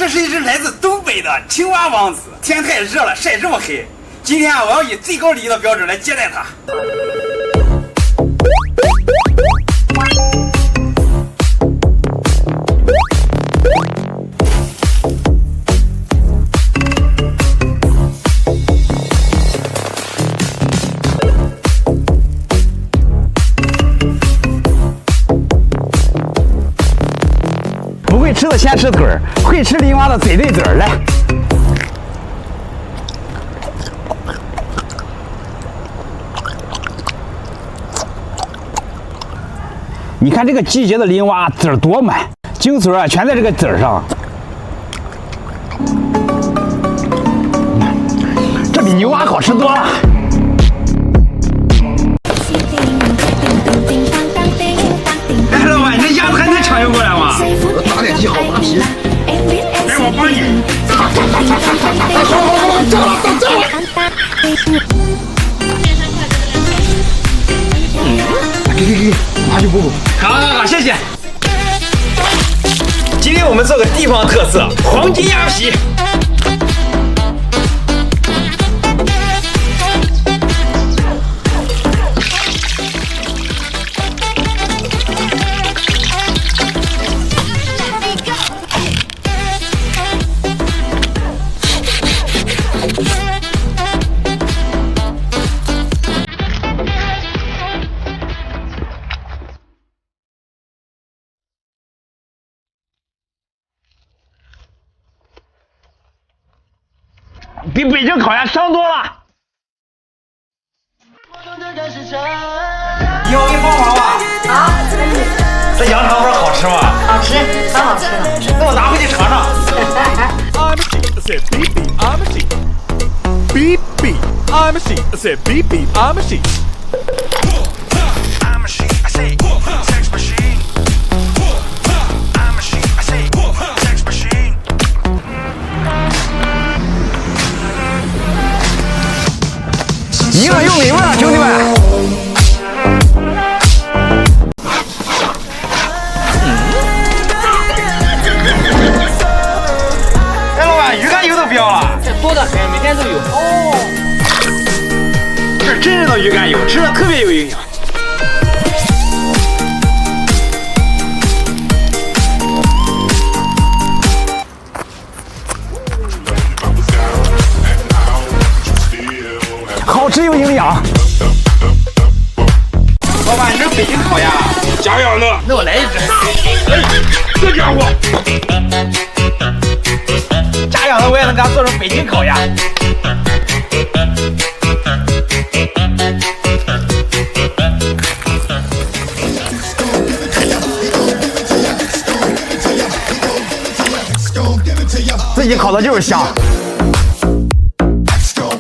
这是一只来自东北的青蛙王子。天太热了，晒这么黑。今天我要以最高礼仪的标准来接待他。不会吃的先吃腿儿，会吃林蛙的嘴对嘴儿。来，你看这个季节的林蛙籽儿多满，精髓啊全在这个籽儿上。这比牛蛙好吃多了。哎，老板，你这鸭子还能抢救过来吗？我打点记好扒皮。来，我帮你。给，拿去补补。好，谢谢。今天我们做个地方特色黄金鸭皮。比北京烤鸭香多了。以后我给你帮忙吧。好，可以。这羊肠粉好吃吗？好吃，超好吃的。那我拿回去尝尝。Beep beep, I'm a sheep. I said beep beep, I'm a sheep. I'm a sheep. I say sex machine. I'm a sheep. I say sex machine. 一个又美味啊，兄弟们！哎，老板，鱼肝油都标了。这多的很，每天都有。哦，这是真正的鱼肝油，吃了特别有营养。好吃又营养。老板，你这北京烤鸭假养的，那我来一只。这家伙，假养的我也能给它做成北京烤鸭。自己烤的就是香。